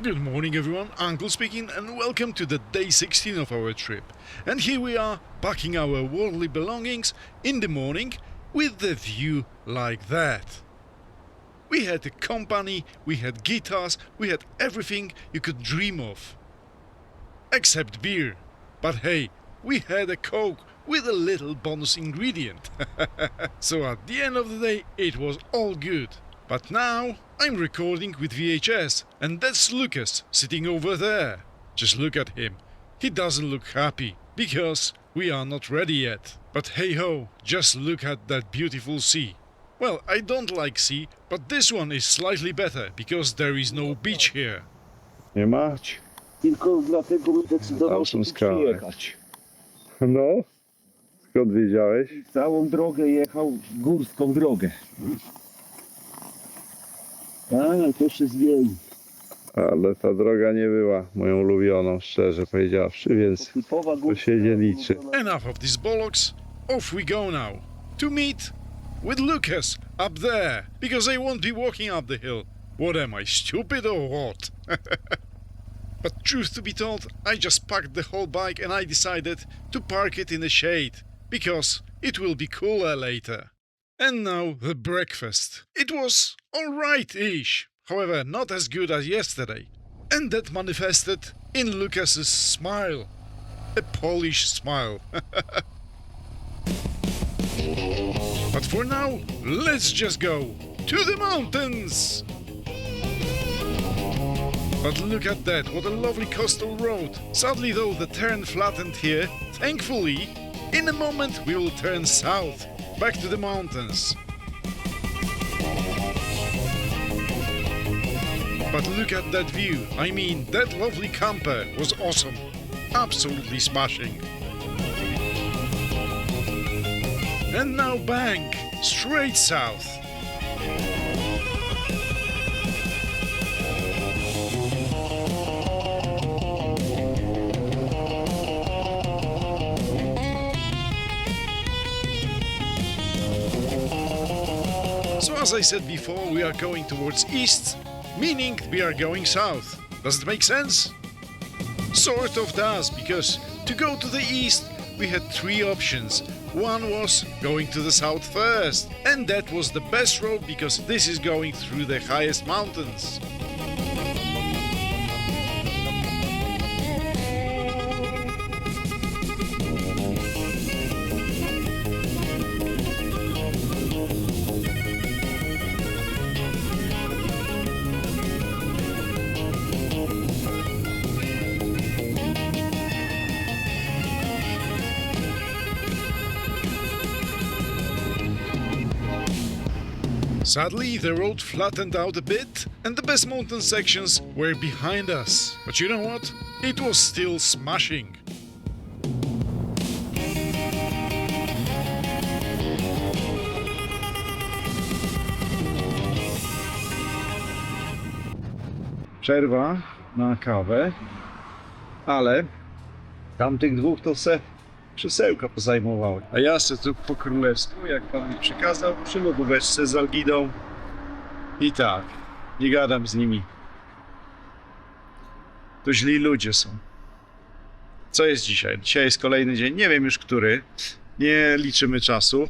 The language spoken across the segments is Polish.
Good morning everyone, Uncle speaking, and welcome to the day 16 of our trip. And here we are, packing our worldly belongings in the morning with the view like that. We had a company, we had guitars, we had everything you could dream of. Except beer. But hey, we had a Coke with a little bonus ingredient. So at the end of the day, it was all good. But now I'm recording with VHS, and that's Lucas sitting over there. Just look at him. He doesn't look happy, because we are not ready yet. But hey ho, just look at that beautiful sea. Well, I don't like sea, but this one is slightly better, because there is no beach here. Nie ma? Tylko dlatego bym decydował Tam się są tu skały. przyjechać. No? Skąd wiedziałeś? Całą drogę jechał górską drogę. A, to się zmieni. Ale ta droga nie była moją ulubioną, szczerze powiedziawszy, więc Typowa to górska. się nie liczy. Enough of these bollocks, off we go now. To meet with Lucas up there, because I won't be walking up the hill. What am I, stupid or what? But truth to be told, I just packed the whole bike and I decided to park it in the shade, because it will be cooler later. And now the breakfast. It was alright-ish, however not as good as yesterday. And that manifested in Lucas's smile. A Polish smile. But for now, let's just go to the mountains! But look at that, what a lovely coastal road. Sadly though, the turn flattened here. Thankfully, in a moment we will turn south, back to the mountains. But look at that view, I mean, that lovely camper was awesome. Absolutely smashing. And now bang, straight south. So as I said before, we are going towards east, meaning we are going south. Does it make sense? Sort of does, because to go to the east we had three options. One was going to the south first, and that was the best road because this is going through the highest mountains. Sadly, the road flattened out a bit, and the best mountain sections were behind us. But you know what? It was still smashing. Przerwa na kawę, ale tamtych dwóch to se krzesełka pozajmowały. A ja se tu po królewsku, jak pan mi przykazał, przy lodóweczce z Algidą. I tak, nie gadam z nimi. To źli ludzie są. Co jest dzisiaj? Dzisiaj jest kolejny dzień, nie wiem już który. Nie liczymy czasu.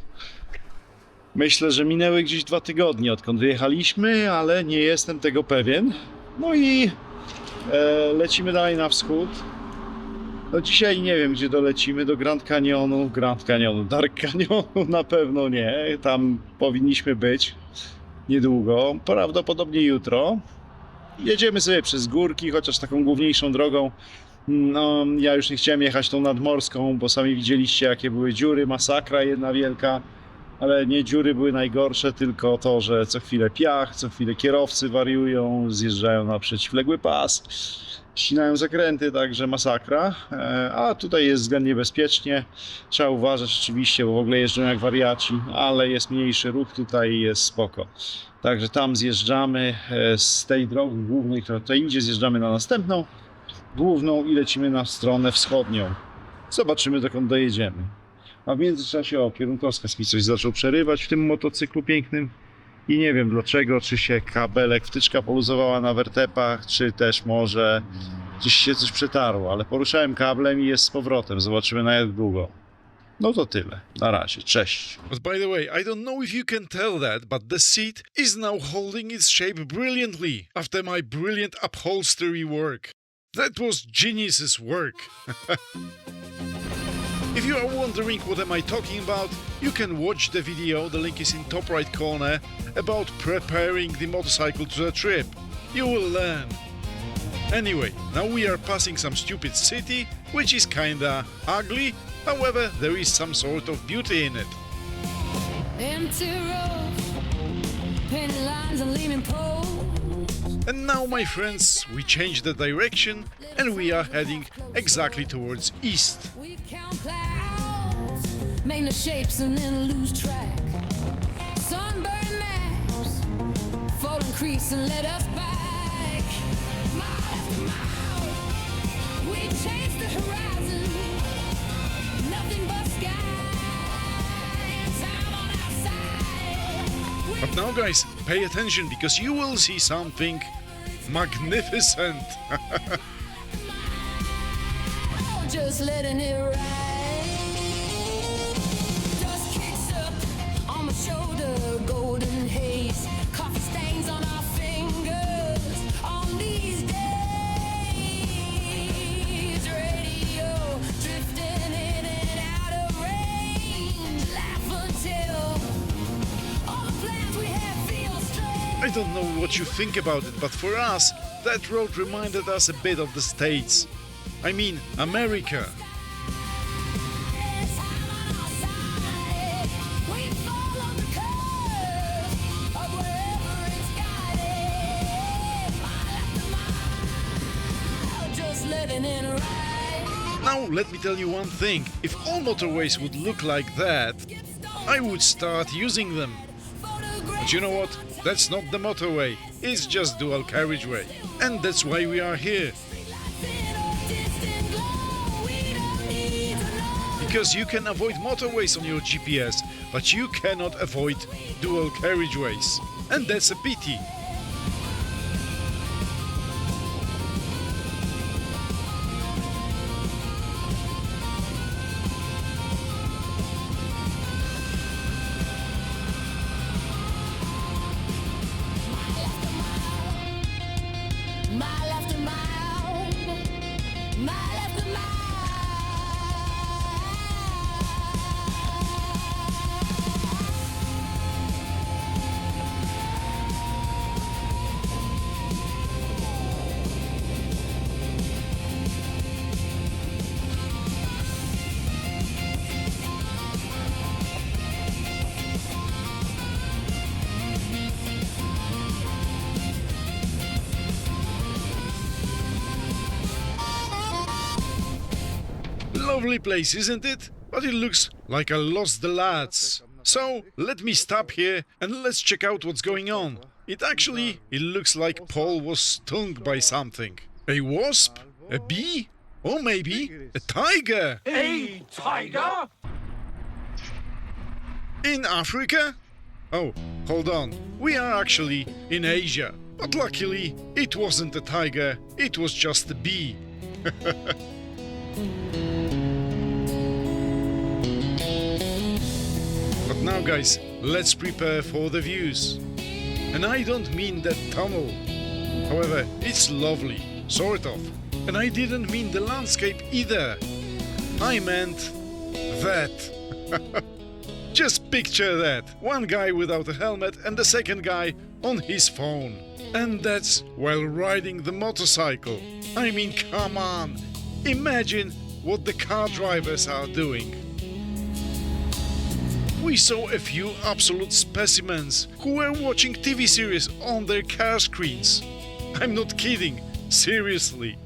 Myślę, że minęły gdzieś 2 tygodnie, odkąd wyjechaliśmy, ale nie jestem tego pewien. No i lecimy dalej na wschód. No dzisiaj nie wiem, gdzie dolecimy, do Grand Canyonu, Dark Canyonu na pewno nie, tam powinniśmy być niedługo, prawdopodobnie jutro. Jedziemy sobie przez górki, chociaż taką główniejszą drogą. No, ja już nie chciałem jechać tą nadmorską, bo sami widzieliście, jakie były dziury, masakra jedna wielka. Ale nie dziury były najgorsze, tylko to, że co chwilę piach, co chwilę kierowcy wariują, zjeżdżają na przeciwległy pas, ścinają zakręty, także masakra. A tutaj jest względnie bezpiecznie, trzeba uważać oczywiście, bo w ogóle jeżdżą jak wariaci, ale jest mniejszy ruch tutaj i jest spoko. Także tam zjeżdżamy z tej drogi głównej, która tutaj idzie, zjeżdżamy na następną główną i lecimy na stronę wschodnią. Zobaczymy, dokąd dojedziemy. A w międzyczasie, o, kierunkowskaz mi coś zaczął przerywać w tym motocyklu pięknym. i nie wiem dlaczego, czy się kabelek, wtyczka poluzowała na wertepach, czy też może gdzieś się coś przetarło, ale poruszałem kablem i jest z powrotem. Zobaczymy na jak długo. No to tyle. Na razie. Cześć. But by the way, I don't know if you can tell that, but the seat is now holding its shape brilliantly after my brilliant upholstery work. That was genius's work. If you are wondering what am I talking about, you can watch the video, the link is in top right corner, about preparing the motorcycle to the trip. You will learn. Anyway, now we are passing some stupid city, which is kinda ugly, however, there is some sort of beauty in it. Empty roads, painted lines and leaning poles. And now, my friends, we change the direction and we are heading exactly towards east. We count clouds, make the shapes and then lose track. Sunburned maps, falling crease and let us back. Mile after mile, we chase the horizon. Nothing but sky and time on our side. But now, guys, pay attention because you will see something magnificent. Just letting it ride. Dust kicks up on my shoulder, golden haze. Coffee stains on our fingers. On these days, radio drifting in and out of range. Laugh until all the plans we have feel strange. I don't know what you think about it, but for us, that road reminded us a bit of the States. I mean, America. Now, let me tell you one thing. If all motorways would look like that, I would start using them. But you know what? That's not the motorway. It's just dual carriageway. And that's why we are here. Because you can avoid motorways on your GPS, but you cannot avoid dual carriageways. And that's a pity. Mile after mile, mile after mile. Lovely place, isn't it? But it looks like I lost the lads. So, let me stop here and let's check out what's going on. It looks like Paul was stung by something. A wasp? A bee? Or maybe a tiger? A tiger? In Africa? Oh, hold on. We are actually in Asia. But luckily, it wasn't a tiger, it was just a bee. But now, guys, let's prepare for the views. And I don't mean that tunnel. However, it's lovely, sort of. And I didn't mean the landscape either. I meant that. Just picture that. One guy without a helmet and the second guy on his phone. And that's while riding the motorcycle. I mean, come on. Imagine what the car drivers are doing. We saw a few absolute specimens who were watching TV series on their car screens. I'm not kidding, seriously.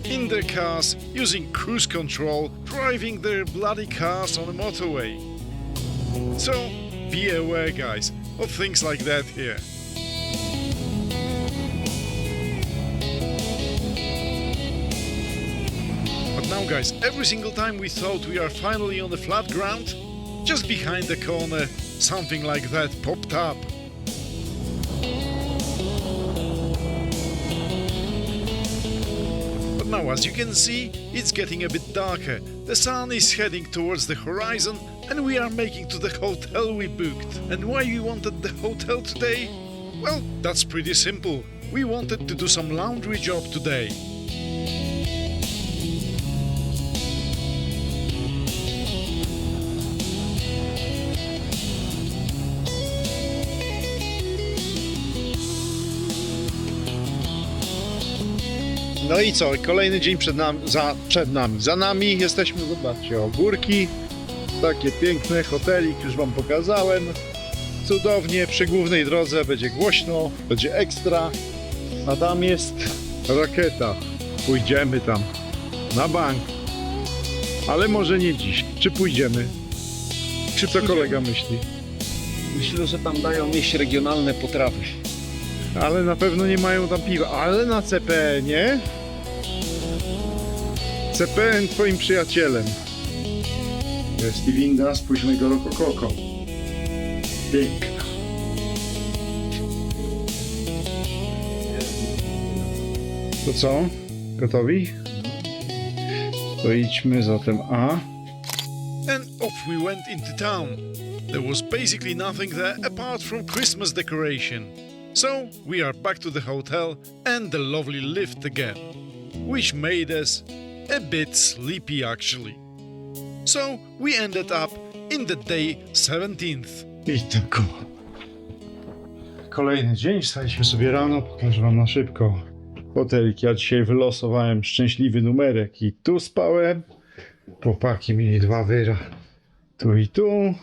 In their cars, using cruise control, driving their bloody cars on a motorway. So, be aware, guys, of things like that here. But now, guys, every single time we thought we are finally on the flat ground, just behind the corner, something like that popped up. But now, as you can see, it's getting a bit darker. The sun is heading towards the horizon and we are making to the hotel we booked. And why we wanted the hotel today? Well, that's pretty simple. We wanted to do some laundry job today. No i co? Kolejny dzień za nami. Jesteśmy, zobaczcie, o górki. Takie piękne, hotelik, już wam pokazałem. Cudownie, przy głównej drodze będzie głośno, będzie ekstra. A tam jest rakieta. Pójdziemy tam na bank. Ale może nie dziś. Czy pójdziemy? Czy co kolega myśli? Myślę, że tam dają jeść regionalne potrawy. Ale na pewno nie mają tam piwa. Ale na CPN-ie? CPN twoim przyjacielem. Jest i winda z późnego rokoko. Piękna. To co? Gotowi? To idźmy zatem And off we went into town. There was basically nothing there apart from Christmas decoration. So we are back to the hotel and the lovely lift again, which made us a bit sleepy actually. So we ended up in the day 17th. I tylko. Kolejny dzień, wstaliśmy sobie rano, pokażę wam na szybko hotelik. Ja dzisiaj wylosowałem szczęśliwy numerek i tu spałem. Chłopaki mieli 2 wyra. Tu i tu.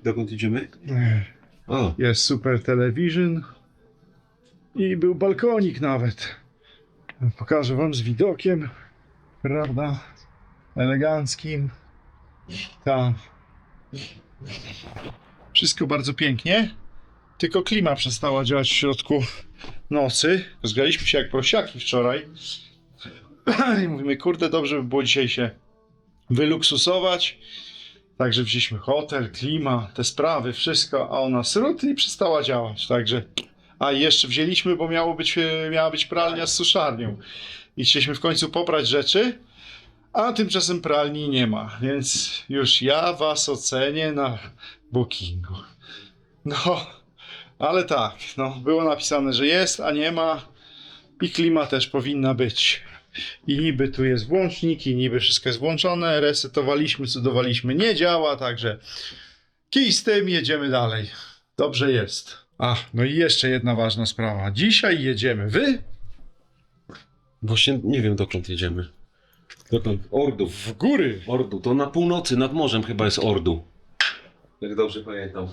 Dokąd idziemy? O. Jest super television. I był balkonik nawet. Pokażę wam z widokiem. Prawda? Eleganckim. Tam. Wszystko bardzo pięknie. Tylko klima przestała działać w środku nocy. Zgraliśmy się jak prosiaki wczoraj. I mówimy, kurde, dobrze by było dzisiaj się wyluksusować. Także wzięliśmy hotel, klima, te sprawy, wszystko, a ona srut i przestała działać. Także, a jeszcze wzięliśmy, bo miała być pralnia z suszarnią. I chcieliśmy w końcu poprać rzeczy, a tymczasem pralni nie ma. Więc już ja was ocenię na bookingu. No, ale tak, no, było napisane, że jest, a nie ma. I klima też powinna być. I niby tu jest włącznik, i niby wszystko jest włączone. Resetowaliśmy, cudowaliśmy, nie działa, także kij z tym, jedziemy dalej. Dobrze jest. A, no i jeszcze jedna ważna sprawa. Dzisiaj jedziemy. Wy? Właśnie nie wiem, dokąd jedziemy. Dokąd? Ordu. W góry. Ordu. To na północy, nad morzem chyba jest Ordu. Jak dobrze pamiętam.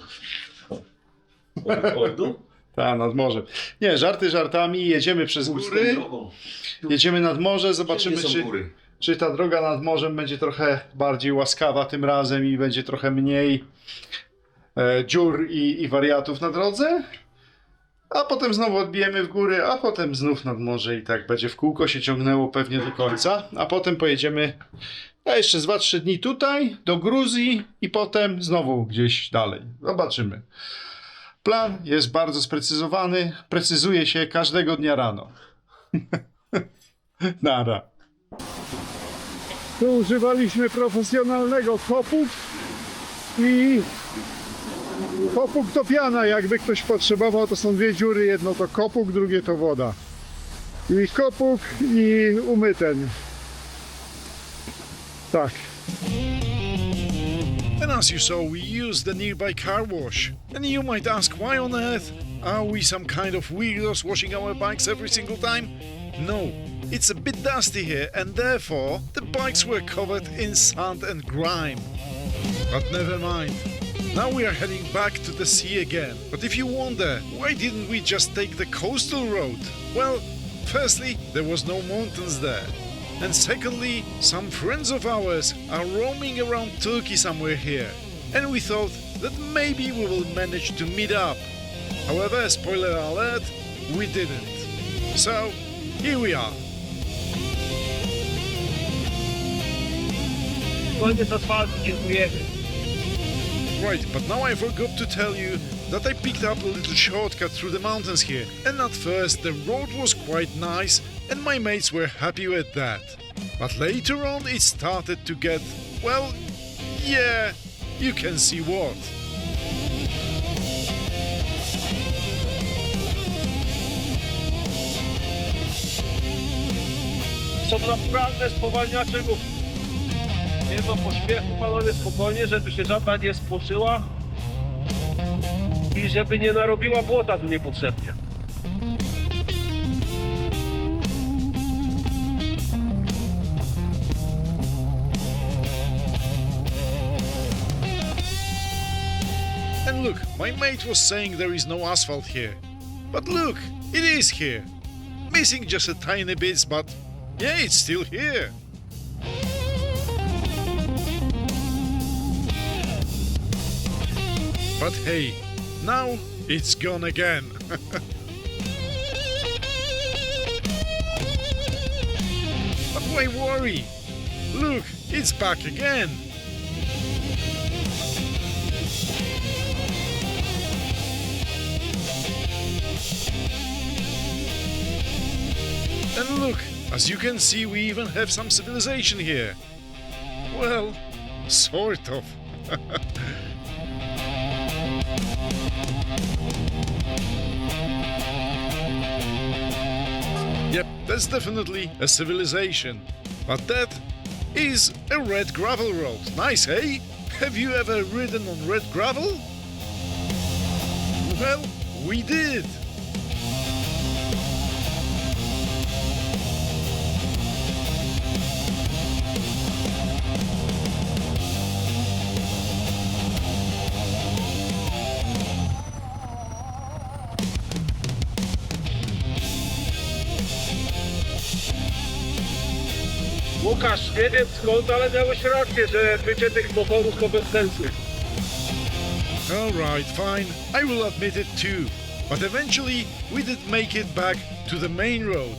Ordu? Tak, nad morzem. Nie, żarty żartami. Jedziemy przez góry. Jedziemy nad morze. Zobaczymy, czy ta droga nad morzem będzie trochę bardziej łaskawa tym razem i będzie trochę mniej dziur i wariatów na drodze. A potem znowu odbijemy w góry, a potem znów nad morze i tak będzie w kółko się ciągnęło pewnie do końca. A potem pojedziemy jeszcze 2-3 dni tutaj, do Gruzji i potem znowu gdzieś dalej. Zobaczymy. Plan jest bardzo sprecyzowany, precyzuje się każdego dnia rano. Nara. Tu używaliśmy profesjonalnego kopu i kopuk to piana, jakby ktoś potrzebował, to są 2 dziury, jedno to kopuk, drugie to woda. I kopuk i umyten. Tak. And as you saw, we used the nearby car wash. And you might ask, why on earth are we some kind of weirdos washing our bikes every single time? No, it's a bit dusty here and therefore the bikes were covered in sand and grime. But never mind. Now we are heading back to the sea again. But if you wonder, why didn't we just take the coastal road? Well, firstly, there was no mountains there. And secondly, some friends of ours are roaming around Turkey somewhere here. And we thought that maybe we will manage to meet up. However, spoiler alert, we didn't. So, here we are. Right, but now I forgot to tell you that I picked up a little shortcut through the mountains here. And at first the road was quite nice and my mates were happy with that. But later on it started to get, well, yeah, you can see what. Są naprawdę spowalniacze ruchy. Nie ma pośpiechu, panowie, spokojnie, żeby się żaba nie spłoszyła i żeby nie narobiła błota tu niepotrzebnie. And look, my mate was saying there is no asphalt here. But look, it is here. Missing just a tiny bit, but yeah, it's still here. But hey, now it's gone again. But why worry? Look, it's back again. And look, as you can see, we even have some civilization here. Well, sort of. Yep, that's definitely a civilization. But that is a red gravel road. Nice, eh? Have you ever ridden on red gravel? Well, we did. Łukasz, nie wiem skąd, ale miałeś rację, że bycie tych motorów to bez sensu. Alright, fine, I will admit it too. But eventually we did make it back to the main road.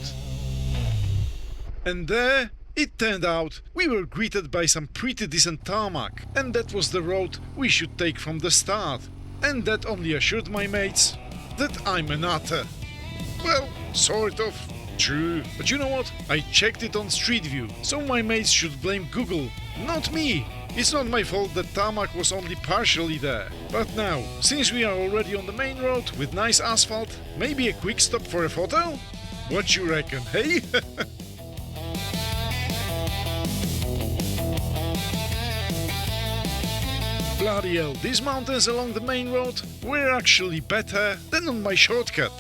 And there, it turned out, we were greeted by some pretty decent tarmac. And that was the road we should take from the start. And that only assured my mates that I'm a nutter. Well, sort of. True, but you know what? I checked it on Street View, so my mates should blame Google, not me. It's not my fault that tarmac was only partially there. But now, since we are already on the main road with nice asphalt, maybe a quick stop for a photo? What you reckon, hey? Bloody hell, these mountains along the main road were actually better than on my shortcut.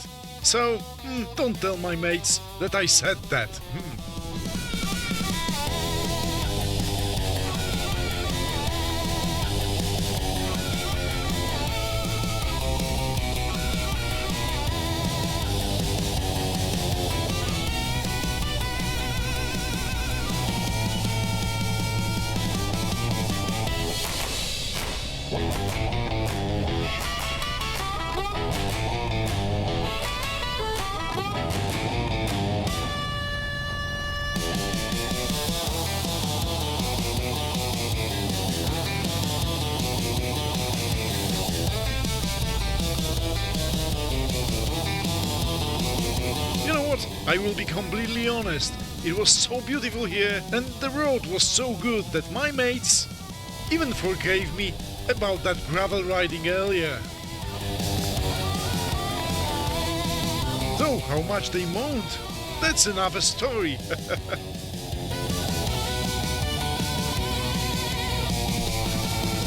So, don't tell my mates that I said that. You know what? I will be completely honest. It was so beautiful here and the road was so good that my mates even forgave me about that gravel riding earlier. Though how much they moaned, that's another story.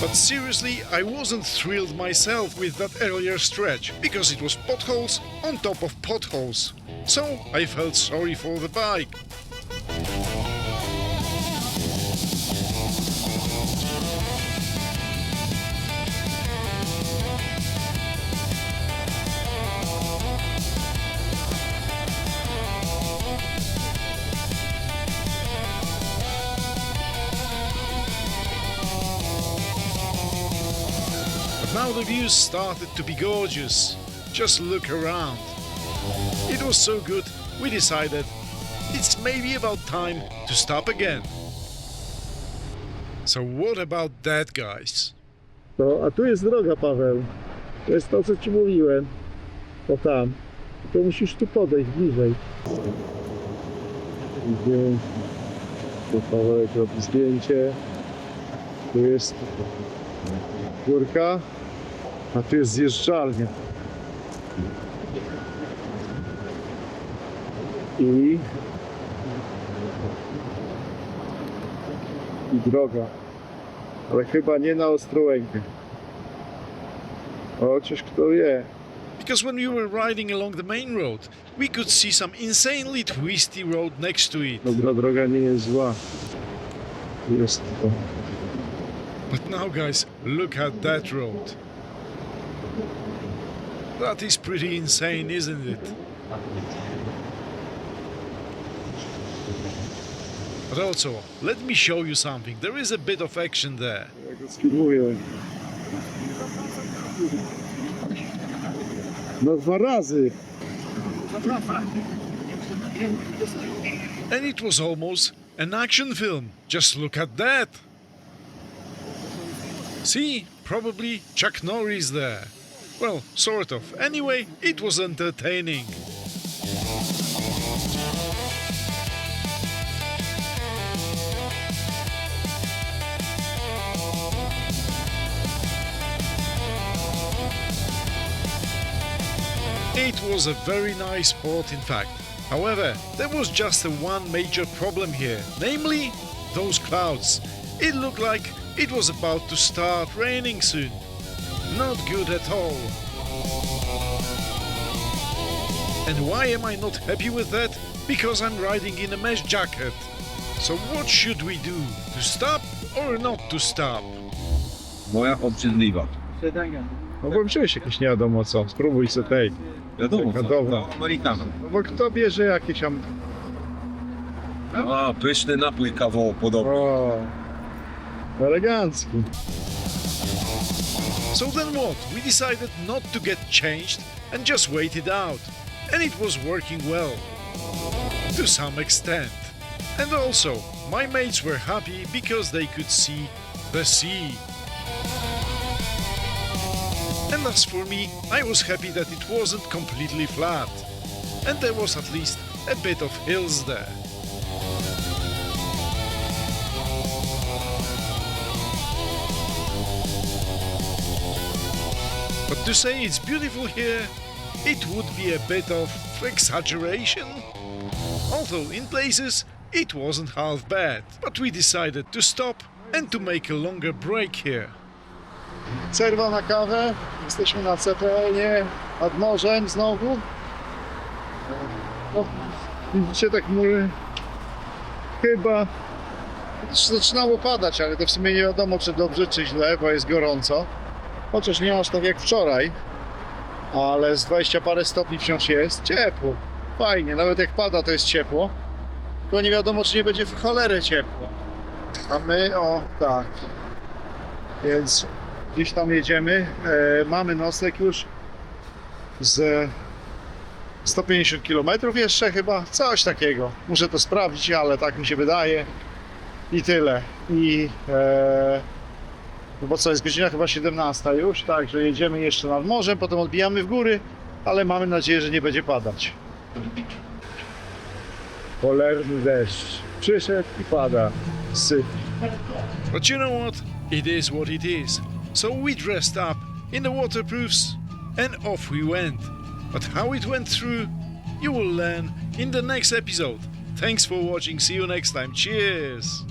But seriously, I wasn't thrilled myself with that earlier stretch, because it was potholes on top of potholes. So I felt sorry for the bike. Now the views started to be gorgeous. Just look around. It was so good, we decided it's maybe about time to stop again. So what about that, guys? No, a tu jest droga, Paweł. To jest to, co ci mówiłem. To tam. To musisz tu podejść bliżej. Zdjęcie. Tu Pawełek robi zdjęcie. Tu jest górka, a tu jest zjeżdżalnia. I droga. Ale chyba nie na Ostrołękę. Chociaż kto wie. Because when we were riding along the main road, we could see some insanely twisty road next to it. Dobra droga nie jest zła. Jest to. But now guys, look at that road. That is pretty insane, isn't it? But also, let me show you something. There is a bit of action there. Ja go sfilmuję. No 2 razy. And it was almost an action film. Just look at that. See? Probably Chuck Norris there. Well, sort of. Anyway, it was entertaining. It was a very nice sport, in fact. However, there was just one major problem here, namely those clouds. It looked like it was about to start raining soon. Not good at all. And why am I not happy with that? Because I'm riding in a mesh jacket. So what should we do? To stop or not to stop? Moja obrzydliwa. No bo wziąłeś jakieś nie wiadomo co. Spróbuj sobie tej. Wiadomo, Wiadomo. Amerykana. No bo kto bierze jakieś tam... A, pyszny napój kawowo podobny. O, elegancki. So then what? We decided not to get changed and just wait it out. And it was working well. To some extent. And also, my mates were happy because they could see the sea. And as for me, I was happy that it wasn't completely flat. And there was at least a bit of hills there. But to say it's beautiful here, it would be a bit of exaggeration. Although in places it wasn't half bad, but we decided to stop and to make a longer break here. Przerwa na kawę. Jesteśmy na CPN-ie nad morzem znowu. No, widzicie te chmury. Chyba zaczynało padać, ale to w sumie nie wiadomo czy dobrze czy źle, bo jest gorąco. Chociaż nie aż tak jak wczoraj, ale z 20 parę stopni wciąż jest. Ciepło. Fajnie, nawet jak pada to jest ciepło. Tylko nie wiadomo czy nie będzie w cholerę ciepło. A my, o tak. Więc gdzieś tam jedziemy. Mamy nocleg już z 150 km jeszcze chyba. Coś takiego. Muszę to sprawdzić, ale tak mi się wydaje. I tyle. No bo co, jest godzina chyba 17 już, także jedziemy jeszcze nad morzem, potem odbijamy w góry, ale mamy nadzieję, że nie będzie padać. Cholerny deszcz. Przyszedł i pada. Syp. But you know what? It is what it is. So we dressed up in the waterproofs and off we went. But how it went through, you will learn in the next episode. Thanks for watching. See you next time. Cheers!